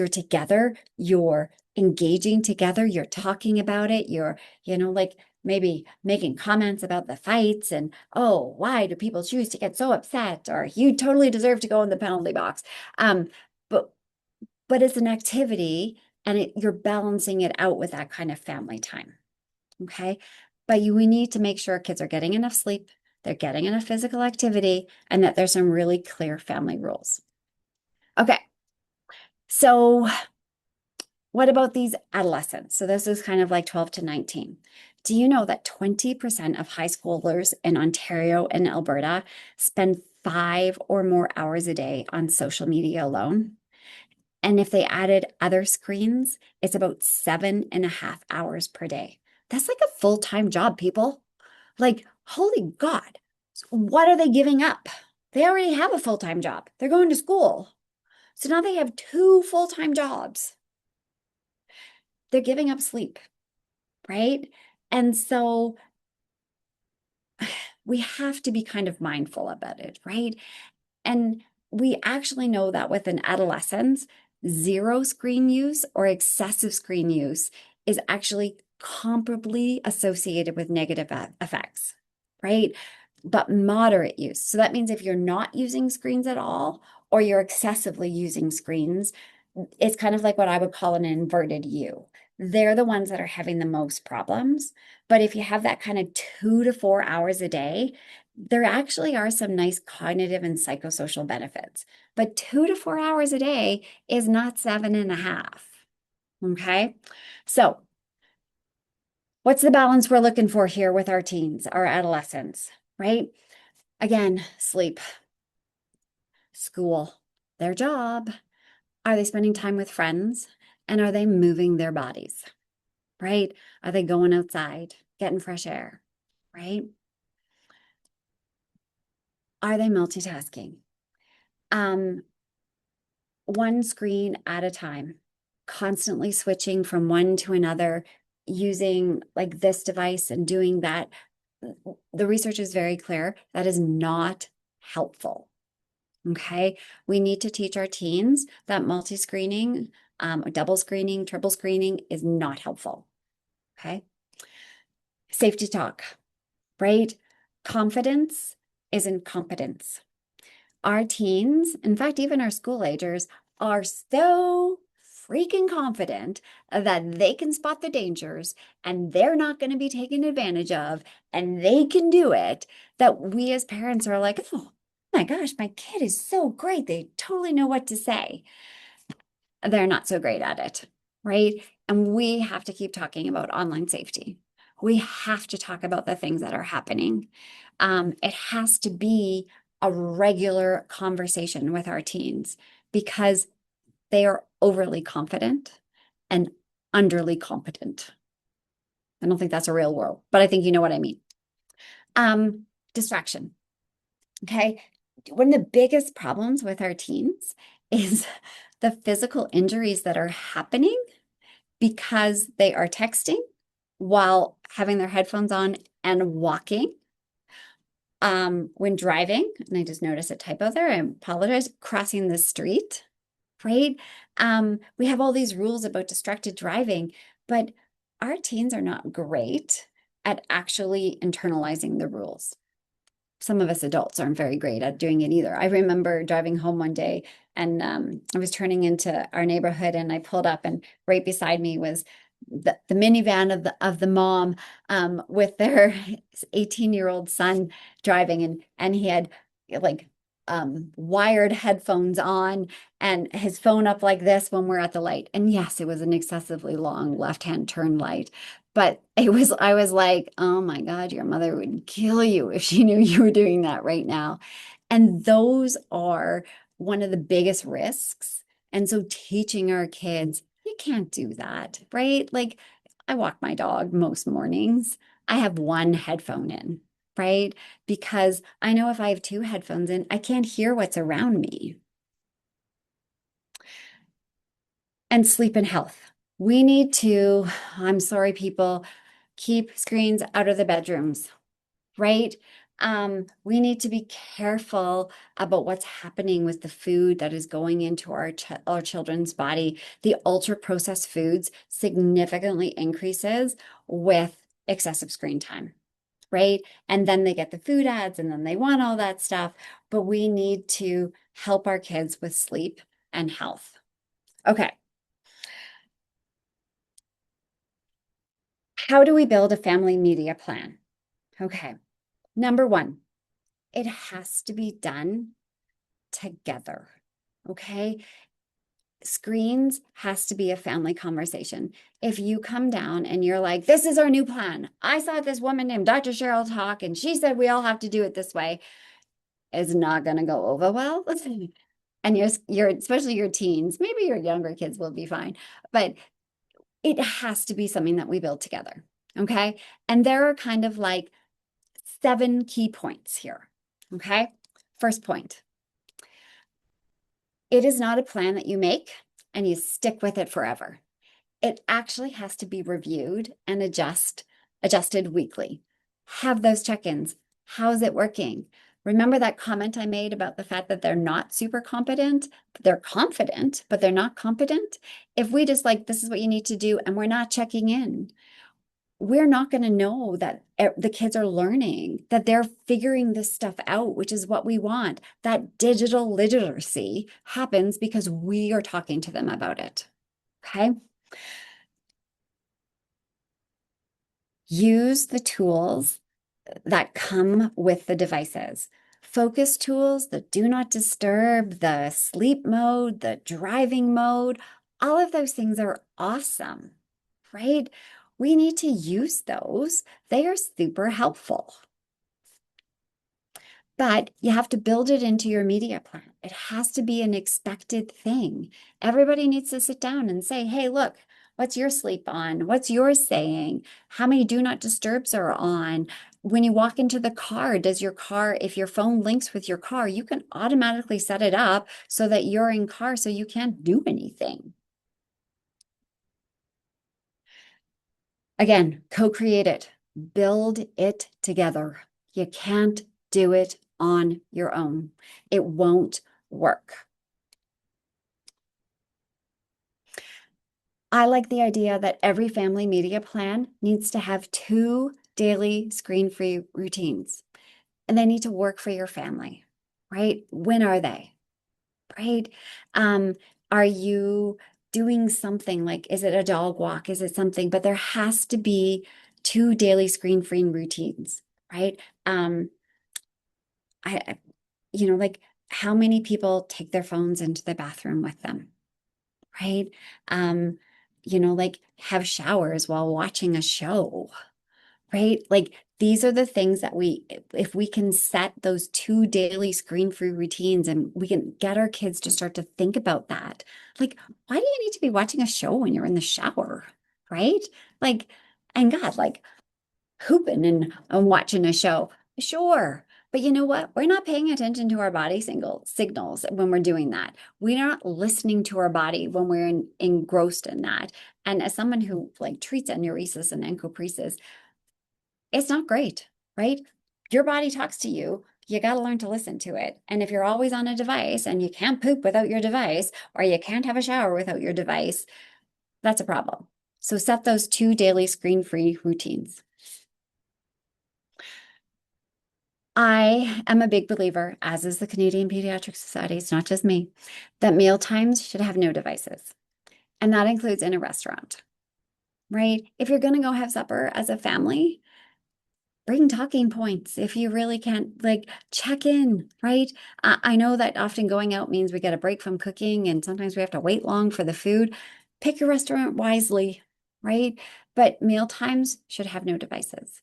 together, you're engaging together, you're talking about it, you're, like maybe making comments about the fights and, oh, why do people choose to get so upset? Or you totally deserve to go in the penalty box. Um, but but it's an activity, and you're balancing it out with that kind of family time. Okay. But we need to make sure kids are getting enough sleep, they're getting enough physical activity, and that there's some really clear family rules. Okay. So, what about these adolescents? So, this is kind of like 12 to 19. Do you know that 20% of high schoolers in Ontario and Alberta spend 5 or more hours a day on social media alone? And if they added other screens, it's about 7.5 hours per day. That's like a full-time job, people. Like, holy God, what are they giving up? They already have a full-time job. They're going to school. So now they have two full-time jobs. They're giving up sleep, right? And so we have to be kind of mindful about it, right? And we actually know that with an adolescence, zero screen use or excessive screen use is actually comparably associated with negative effects, right? But moderate use. So that means if you're not using screens at all, or you're excessively using screens, it's kind of like what I would call an inverted U. They're the ones that are having the most problems. But if you have that kind of 2 to 4 hours a day, there actually are some nice cognitive and psychosocial benefits. But 2 to 4 hours a day is not 7.5. Okay. So, what's the balance we're looking for here with our teens, our adolescents? right? Again, sleep, school, their job. Are they spending time with friends? And are they moving their bodies, right? Are they going outside, getting fresh air, right? Are they multitasking? Um, one screen at a time, constantly switching from one to another, using like this device and doing that. The research is very clear. That is not helpful. Okay. We need to teach our teens that multi-screening, double screening, triple screening is not helpful. Okay. Safety talk, right? Confidence isn't competence. Our teens, in fact, even our school agers, are so freaking confident that they can spot the dangers and they're not going to be taken advantage of and they can do it, that we as parents are like, oh my gosh, my kid is so great. They totally know what to say. They're not so great at it, right? And we have to keep talking about online safety. We have to talk about the things that are happening. It has to be a regular conversation with our teens because they are overly confident and underly competent. I don't think that's a real word, but I think you know what I mean. Distraction. Okay. One of the biggest problems with our teens is the physical injuries that are happening because they are texting while having their headphones on and walking. When driving, and I just noticed a typo there, I apologize, crossing the street, right? We have all these rules about distracted driving, but our teens are not great at actually internalizing the rules. Some of us adults aren't very great at doing it either. I remember driving home one day and I was turning into our neighborhood and I pulled up and right beside me was the minivan of the mom with their 18-year-old son driving and he had like wired headphones on and his phone up like this when we're at the light. And yes, it was an excessively long left-hand turn light. But I was like, oh my God, your mother would kill you if she knew you were doing that right now. And those are one of the biggest risks. And so teaching our kids, you can't do that, right? Like I walk my dog most mornings. I have one headphone in, right? Because I know if I have two headphones in, I can't hear what's around me. And sleep and health. We need to, I'm sorry, people, keep screens out of the bedrooms, right? We need to be careful about what's happening with the food that is going into our children's body. The ultra processed foods significantly increases with excessive screen time, right? And then they get the food ads and then they want all that stuff. But we need to help our kids with sleep and health. Okay. How do we build a family media plan? Okay. Number one, it has to be done together. Okay. Screens has to be a family conversation. If you come down and you're like, this is our new plan. I saw this woman named Dr. Cheryl talk and she said we all have to do it this way. It's not going to go over well. And you're especially your teens, maybe your younger kids will be fine, but it has to be something that we build together. Okay. And there are kind of like 7 key points here. Okay. First point, it is not a plan that you make and you stick with it forever. It actually has to be reviewed and adjusted weekly. Have those check-ins. How's it working? Remember that comment I made about the fact that they're not super competent? They're confident, but they're not competent. If we just like, this is what you need to do, and we're not checking in, we're not going to know that the kids are learning, that they're figuring this stuff out, which is what we want. That digital literacy happens because we are talking to them about it. Okay. Use the tools that come with the devices. Focus tools, the do not disturb, the sleep mode, the driving mode, all of those things are awesome, right? We need to use those. They are super helpful. But you have to build it into your media plan. It has to be an expected thing. Everybody needs to sit down and say, hey, look, what's your sleep on? What's yours saying? How many do not disturbs are on? When you walk into the car, does your car, if your phone links with your car, you can automatically set it up so that you're in car so you can't do anything. Again, co-create it, build it together. You can't do it on your own. It won't work. I like the idea that every family media plan needs to have two daily screen-free routines, and they need to work for your family, right? When are they, right? Um, are you doing something like, is it a dog walk? Is it something? But there has to be two daily screen-free routines, right? Um, I, like how many people take their phones into the bathroom with them, right? Um, like have showers while watching a show, right? Like these are the things that if we can set those two daily screen-free routines and we can get our kids to start to think about that. Like, why do you need to be watching a show when you're in the shower, right? Like, and God, like hooping and watching a show. Sure. But you know what? We're not paying attention to our body signals when we're doing that. We're not listening to our body when we're engrossed in that. And as someone who like treats enuresis and encopresis, it's not great, right? Your body talks to you. You got to learn to listen to it. And if you're always on a device and you can't poop without your device, or you can't have a shower without your device, that's a problem. So set those two daily screen-free routines. I am a big believer, as is the Canadian Pediatric Society, it's not just me, that meal times should have no devices. And that includes in a restaurant, right? If you're going to go have supper as a family, bring talking points. If you really can't, like, check in, right? I know that often going out means we get a break from cooking and sometimes we have to wait long for the food. Pick your restaurant wisely, right? But meal times should have no devices.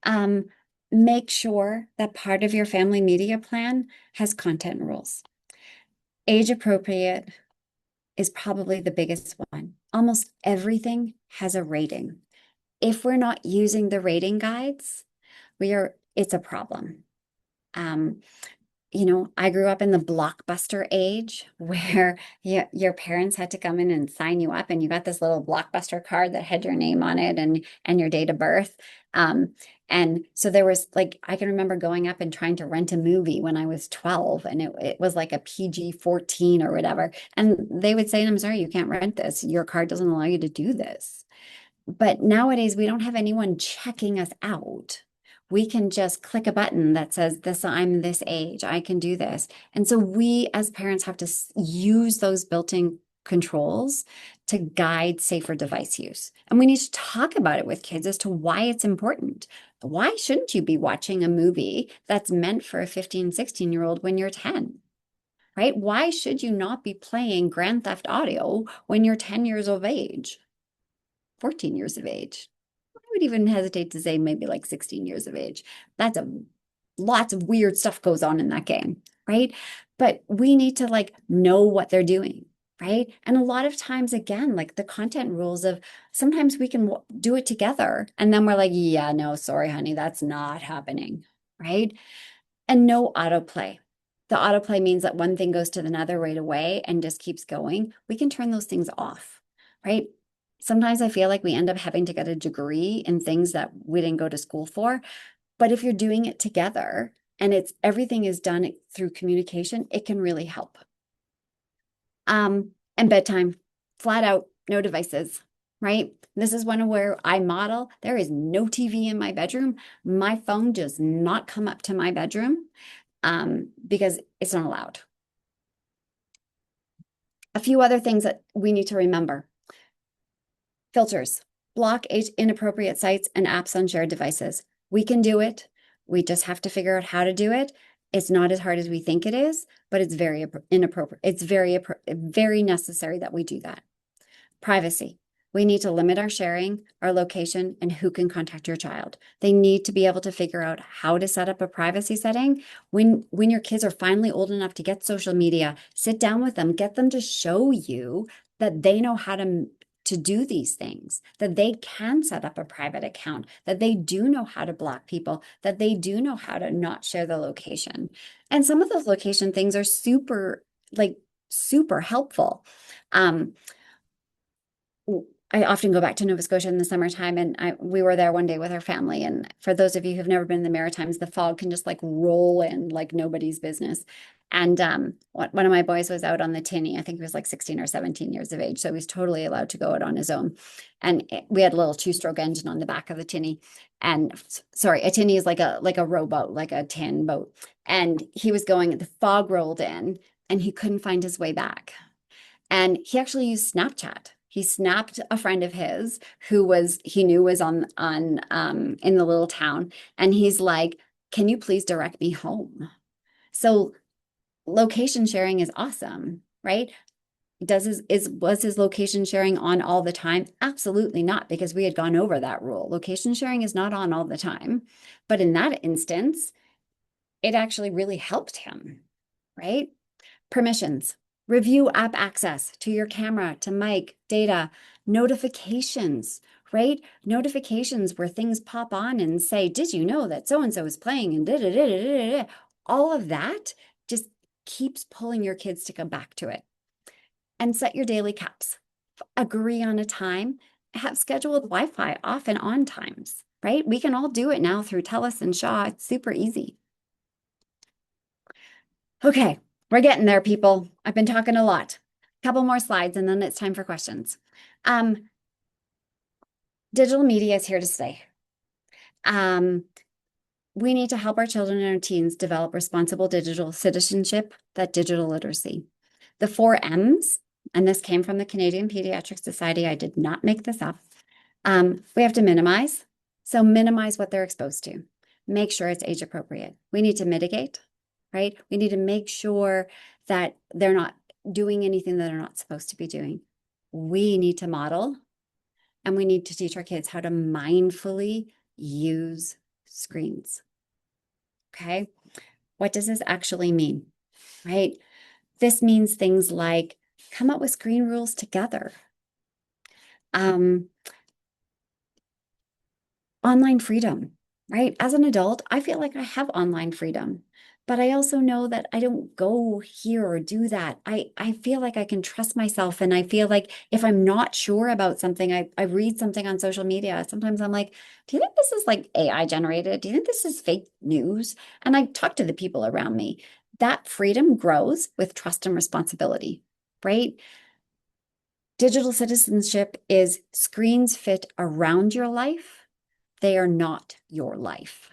Um, Make sure that part of your family media plan has content rules. Age appropriate is probably the biggest one. Almost everything has a rating. If we're not using the rating guides, it's a problem. Um, I grew up in the blockbuster age where your parents had to come in and sign you up, and you got this little blockbuster card that had your name on it and your date of birth. Um, and so there was like, I can remember going up and trying to rent a movie when I was 12, and it was like a PG-14 or whatever. And they would say, I'm sorry, you can't rent this. Your card doesn't allow you to do this. But nowadays, we don't have anyone checking us out. We can just click a button that says, I'm this age, I can do this. And so we as parents have to use those built-in controls to guide safer device use. And we need to talk about it with kids as to why it's important. Why shouldn't you be watching a movie that's meant for a 15, 16-year-old when you're 10? Right? Why should you not be playing Grand Theft Auto when you're 10 years of age? 14 years of age. I would even hesitate to say maybe like 16 years of age. That's a lots of weird stuff goes on in that game, right? But we need to like know what they're doing, right? And a lot of times, again, like the content rules of sometimes we can do it together and then we're like, yeah, no, sorry, honey, that's not happening, right? And no autoplay. The autoplay means that one thing goes to another right away and just keeps going. We can turn those things off, right? Sometimes I feel like we end up having to get a degree in things that we didn't go to school for. But if you're doing it together and everything is done through communication, it can really help. And bedtime, flat out, no devices, right? This is one where I model. There is no TV in my bedroom. My phone does not come up to my bedroom because it's not allowed. A few other things that we need to remember. Filters, block inappropriate sites and apps on shared devices. We can do it. We just have to figure out how to do it. It's not as hard as we think it is, but it's very inappropriate. It's very necessary that we do that. Privacy. We need to limit our sharing, our location, and who can contact your child. They need to be able to figure out how to set up a privacy setting. When your kids are finally old enough to get social media, sit down with them, get them to show you that they know how to do these things, that they can set up a private account, that they do know how to block people, that they do know how to not share the location. And some of those location things are super helpful. Um, I often go back to Nova Scotia in the summertime, and we were there one day with our family. And for those of you who've never been in the Maritimes, the fog can just like roll in like nobody's business. And one of my boys was out on the tinny. I think he was like 16 or 17 years of age, so he was totally allowed to go out on his own. And we had a little two-stroke engine on the back of the tinny. And sorry, a tinny is like a rowboat, like a tin boat. And he was going. The fog rolled in, and he couldn't find his way back. And he actually used Snapchat. He snapped a friend of his he knew was on in the little town, and he's like, "Can you please direct me home?" So location sharing is awesome, right? Was his location sharing on all the time? Absolutely not, because we had gone over that rule. Location sharing is not on all the time, but in that instance, it actually really helped him, right? Permissions, review app access to your camera, to mic, data, notifications, right? Notifications where things pop on and say, did you know that so-and-so is playing and da da da da da da. All of that just keeps pulling your kids to come back to it. And set your daily caps. Agree on a time. Have scheduled Wi-Fi off and on times, right? We can all do it now through TELUS and Shaw. It's super easy. Okay, we're getting there, people. I've been talking a lot. Couple more slides, and then it's time for questions. Digital media is here to stay. We need to help our children and our teens develop responsible digital citizenship, that digital literacy. The 4 M's, and this came from the Canadian Pediatric Society. I did not make this up. We have to minimize. So minimize what they're exposed to. Make sure it's age appropriate. We need to mitigate, right? We need to make sure that they're not doing anything that they're not supposed to be doing. We need to model, and we need to teach our kids how to mindfully use screens. Okay. What does this actually mean? Right? This means things like come up with screen rules together. Online freedom, right? As an adult, I feel like I have online freedom, but I also know that I don't go here or do that. I feel like I can trust myself. And I feel like if I'm not sure about something, I read something on social media. Sometimes I'm like, do you think this is like AI generated? Do you think this is fake news? And I talk to the people around me. That freedom grows with trust and responsibility, right? Digital citizenship is screens fit around your life. They are not your life.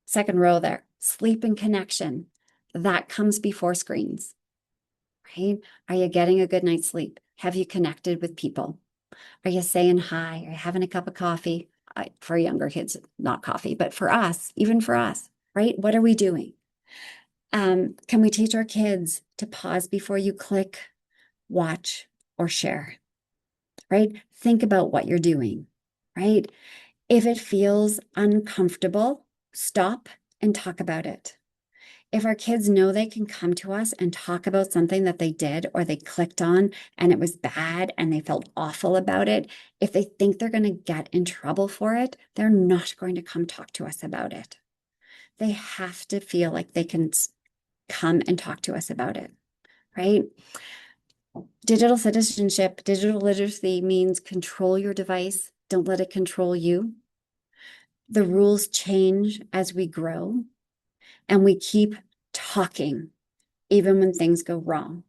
Second row there, sleep and connection. That comes before screens, right? Are you getting a good night's sleep? Have you connected with people? Are you saying hi? Are you having a cup of coffee? For younger kids, not coffee, but for us, even for us, right? What are we doing? Can we teach our kids to pause before you click, watch, or share, right? Think about what you're doing, right? If it feels uncomfortable, stop and talk about it. If our kids know they can come to us and talk about something that they did or they clicked on and it was bad and they felt awful about it, if they think they're going to get in trouble for it, they're not going to come talk to us about it. They have to feel like they can come and talk to us about it, right? Digital citizenship, digital literacy means control your device. Don't let it control you. The rules change as we grow, and we keep talking even when things go wrong.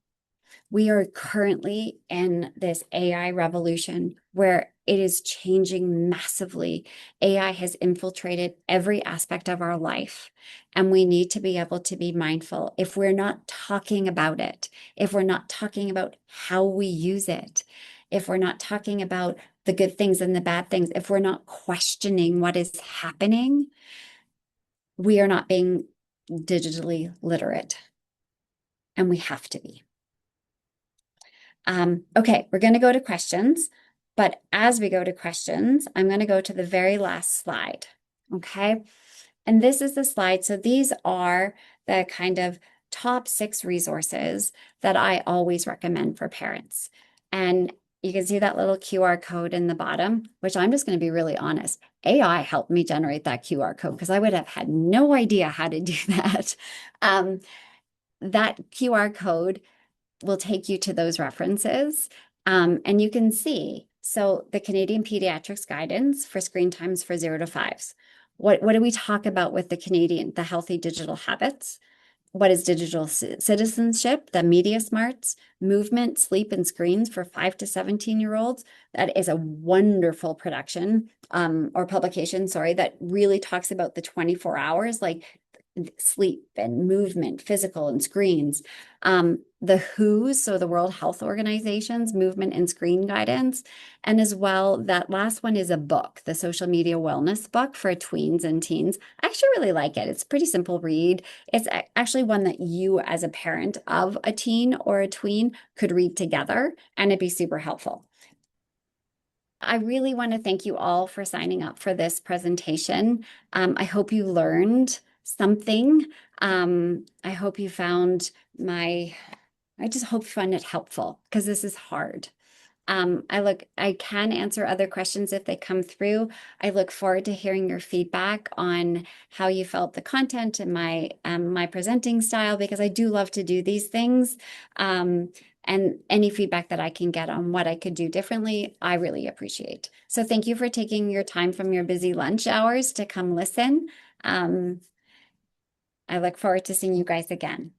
We are currently in this AI revolution where it is changing massively. AI has infiltrated every aspect of our life, and we need to be able to be mindful. If we're not talking about it, if we're not talking about how we use it, if we're not talking about the good things and the bad things, if we're not questioning what is happening, we are not being digitally literate, and we have to be. Okay, we're going to go to questions, but as we go to questions, I'm going to go to the very last slide. Okay, and this is the slide. So these are the kind of top 6 resources that I always recommend for parents. And you can see that little QR code in the bottom, which I'm just going to be really honest. AI helped me generate that QR code because I would have had no idea how to do that. Um, that QR code will take you to those references. And you can see, so the Canadian Pediatrics Guidance for screen times for 0 to 5s. What do we talk about with the healthy digital habits? What is digital citizenship, the media smarts, movement, sleep, and screens for 5 to 17-year-olds. That is a wonderful production or publication, sorry, that really talks about the 24 hours, like sleep and movement, physical and screens. The WHO's, so the World Health Organization's movement and screen guidance. And as well, that last one is a book, the social media wellness book for tweens and teens. I actually really like it. It's a pretty simple read. It's actually one that you, as a parent of a teen or a tween, could read together, and it'd be super helpful. I really want to thank you all for signing up for this presentation. I hope you learned something. I hope you found I just hope you find it helpful because this is hard. I can answer other questions if they come through. I look forward to hearing your feedback on how you felt the content and my presenting style, because I do love to do these things. And any feedback that I can get on what I could do differently, I really appreciate. So thank you for taking your time from your busy lunch hours to come listen. I look forward to seeing you guys again.